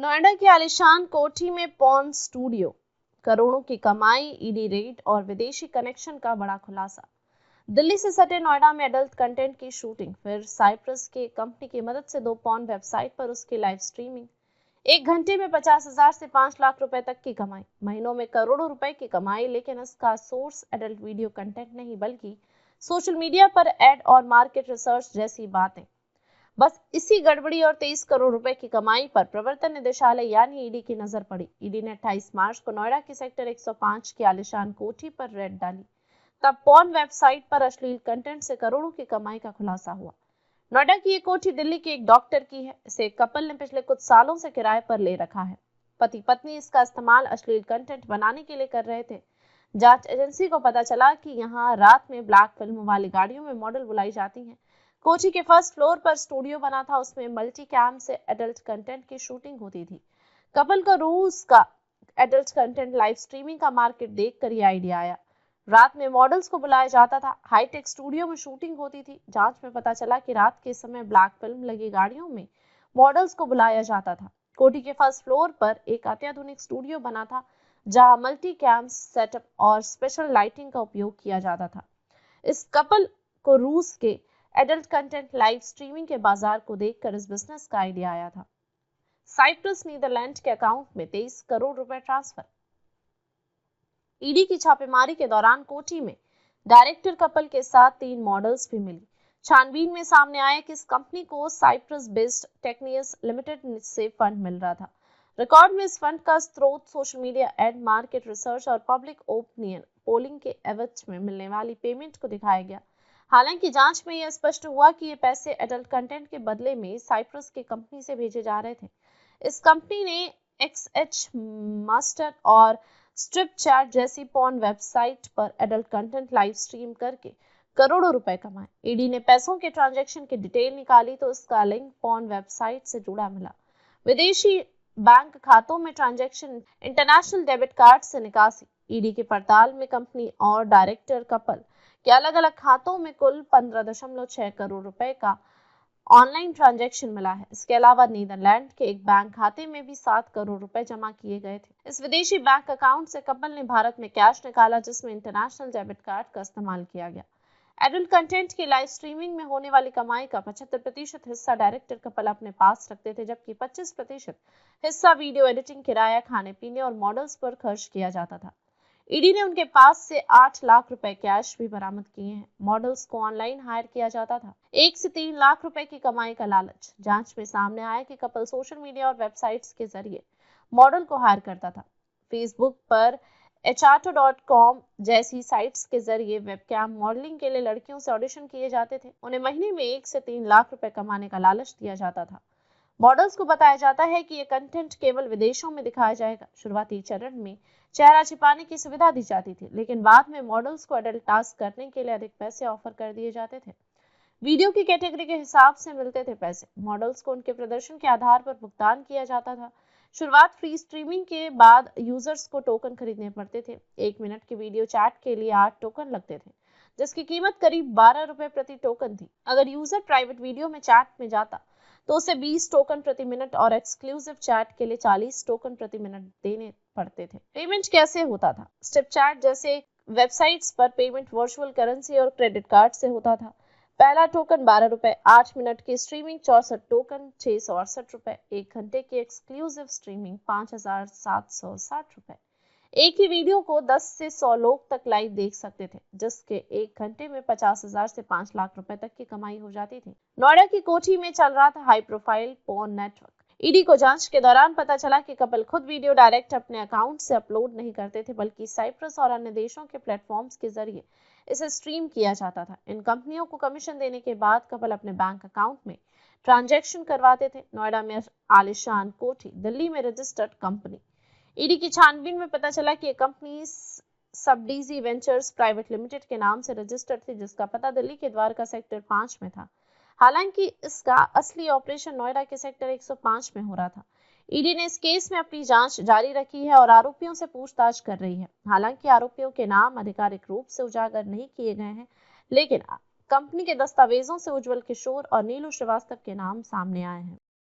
नोएडा की आलीशान कोठी में पॉर्न स्टूडियो, करोड़ों की कमाई, ईडी रेड और विदेशी कनेक्शन का बड़ा खुलासा। दिल्ली से सटे नोएडा में एडल्ट कंटेंट की शूटिंग, फिर साइप्रस के कंपनी की मदद से 2 पॉर्न वेबसाइट पर उसकी लाइव स्ट्रीमिंग। 1 घंटे में 50,000 से 5 लाख रुपए तक की कमाई, महीनों में करोड़ों रुपए की कमाई। लेकिन इसका सोर्स एडल्ट वीडियो कंटेंट नहीं, बल्कि सोशल मीडिया पर एड और मार्केट रिसर्च जैसी बातें। बस इसी गड़बड़ी और 23 करोड़ रुपए की कमाई पर प्रवर्तन निदेशालय यानी ईडी की नजर पड़ी। ईडी ने 28 मार्च को नोएडा की सेक्टर 105 की आलीशान कोठी पर रेड डाली। तब पॉर्न वेबसाइट पर अश्लील कंटेंट से करोड़ों की कमाई का खुलासा हुआ। नोएडा की ये कोठी दिल्ली के एक डॉक्टर की है। इसे एक कपल ने पिछले कुछ सालों से किराए पर ले रखा है। पति पत्नी इसका इस्तेमाल अश्लील कंटेंट बनाने के लिए कर रहे थे। जांच एजेंसी को पता चला कि यहाँ रात में ब्लैक फिल्म वाली गाड़ियों में मॉडल बुलाई जाती हैं। कोठी के फर्स्ट फ्लोर पर स्टूडियो बना था, उसमें मल्टी कैम से एडल्ट कंटेंट की शूटिंग होती थी। कपल को रूस का एडल्ट कंटेंट लाइव स्ट्रीमिंग का मार्केट देखकर यह आइडिया आया। रात में मॉडल्स को बुलाया जाता था, हाईटेक स्टूडियो में शूटिंग होती थी। जांच में पता चला कि रात के समय ब्लैक फिल्म लगी गाड़ियों में मॉडल्स को बुलाया जाता था। कोठी के फर्स्ट फ्लोर पर एक अत्याधुनिक स्टूडियो बना था, जहां मल्टी कैम सेटअप और स्पेशल लाइटिंग का उपयोग किया जाता था। इस कपल को रूस के एडल्ट कंटेंट लाइव स्ट्रीमिंग के बाजार को देखकर इस बिजनेस का आइडिया आया था। साइप्रस नीदरलैंड के अकाउंट में 23 करोड़ रुपए ट्रांसफर। ईडी की छापेमारी के दौरान कोठी में डायरेक्टर कपल के साथ 3 मॉडल्स भी मिली। छानबीन में सामने आया कि इस कंपनी को साइप्रस बेस्ड टेक्नियस लिमिटेड से फंड मिल रहा था। रिकॉर्ड में इस फंड का स्रोत social media ad, market research और पब्लिक ओपिनियन पोलिंग के एवज में मिलने वाली पेमेंट को दिखाया गया। हालांकि जांच में यह स्पष्ट हुआ कि ये पैसे एडल्ट कंटेंट के बदले में साइप्रस की कंपनी से भेजे जा रहे थे। इस कंपनी ने XH मास्टर और स्ट्रिप चैट जैसी पॉर्न वेबसाइट पर एडल्ट कंटेंट लाइव स्ट्रीम करके करोड़ों रुपए कमाए। ईडी ने पैसों के ट्रांजैक्शन की डिटेल निकाली तो इसका लिंक पॉर्न वेबसाइट से जुड़ा मिला। विदेशी बैंक खातों में ट्रांजैक्शन, इंटरनेशनल डेबिट कार्ड से निकासी। ईडी की पड़ताल में कंपनी और डायरेक्टर कपल के अलग अलग खातों में कुल 15.6 करोड़ रुपए का ऑनलाइन ट्रांजैक्शन मिला है। इसके अलावा नीदरलैंड के एक बैंक खाते में भी 7 करोड़ रुपए जमा किए गए थे। इस विदेशी बैंक अकाउंट से कपल ने भारत में कैश निकाला, जिसमें इंटरनेशनल डेबिट कार्ड का इस्तेमाल किया गया। एडल्ट कंटेंट की लाइव स्ट्रीमिंग में होने वाली कमाई का 75% हिस्सा डायरेक्टर कपल अपने पास रखते थे, जबकि 25% हिस्सा वीडियो एडिटिंग, किराया, खाने पीने और मॉडल्स पर खर्च किया जाता था। ईडी ने उनके पास से 8 लाख रुपए कैश भी बरामद किए हैं। मॉडल्स को ऑनलाइन हायर किया जाता था। 1 से 3 लाख रुपए की कमाई का लालच। जांच में सामने आया कि कपल सोशल मीडिया और वेबसाइट्स के जरिए मॉडल को हायर करता था। फेसबुक पर HRTO.com जैसी साइट्स के जरिए वेबकैम मॉडलिंग के लिए लड़कियों से ऑडिशन किए जाते थे। उन्हें महीने में 1 से 3 लाख रुपए कमाने का लालच दिया जाता था। मॉडल्स को बताया जाता है कि यह कंटेंट केवल विदेशों में दिखाया जाएगा। शुरुआती चरण में चेहरा छिपाने की सुविधा दी जाती थी, लेकिन बाद में मॉडल्स को एडल्ट टास्क करने के लिए अधिक पैसे ऑफर कर दिए जाते थे। वीडियो की कैटेगरी के हिसाब से मिलते थे पैसे। मॉडल्स को उनके प्रदर्शन के आधार पर भुगतान किया जाता था। शुरुआत फ्री स्ट्रीमिंग के बाद यूजर्स को टोकन खरीदने पड़ते थे। 1 मिनट की वीडियो चैट के लिए 8 टोकन लगते थे, जिसकी कीमत करीब 12 रुपए प्रति टोकन थी। अगर यूजर प्राइवेट वीडियो में चैट में जाता तो उसे 20 टोकन प्रति मिनट और एक्सक्लूसिव चैट के लिए 40 टोकन प्रति मिनट देने पड़ते थे। पेमेंट कैसे होता था? स्टिप चैट जैसे वेबसाइट्स पर पेमेंट वर्चुअल करेंसी और क्रेडिट कार्ड से होता था। पहला टोकन 12 रुपए, 8 मिनट की स्ट्रीमिंग 64 टोकन 668 रुपए, 1 घंटे की एक्सक्लूसिव स्ट्रीमिंग 5760 रुपए। एक ही वीडियो को 10 से 100 लोग तक लाइव देख सकते थे, जिसके 1 घंटे में 50,000 से 5 लाख रुपए तक की कमाई हो जाती थी। नोएडा की कोठी में चल रहा था high profile porn network. ED को जांच के दौरान पता चला कि कपल खुद वीडियो डायरेक्ट अपने अकाउंट से अपलोड नहीं करते थे, बल्कि साइप्रस और अन्य देशों के प्लेटफॉर्म्स के जरिए इसे स्ट्रीम किया जाता था। इन कंपनियों को कमीशन देने के बाद कपल अपने बैंक अकाउंट में ट्रांजैक्शन करवाते थे। नोएडा में आलीशान कोठी, दिल्ली में रजिस्टर्ड कंपनी। ईडी की छानबीन में पता चला कि यह कंपनी सबडीजी वेंचर्स प्राइवेट लिमिटेड के नाम से रजिस्टर्ड थी, जिसका पता दिल्ली के द्वारका सेक्टर 5 में था। हालांकि इसका असली ऑपरेशन नोएडा के सेक्टर 105 में हो रहा था। ईडी ने इस केस में अपनी जांच जारी रखी है और आरोपियों से पूछताछ कर रही है। हालांकि आरोपियों के नाम आधिकारिक रूप से उजागर नहीं किए गए हैं, लेकिन कंपनी के दस्तावेजों से उज्जवल किशोर और नीलू श्रीवास्तव के नाम सामने आए हैं।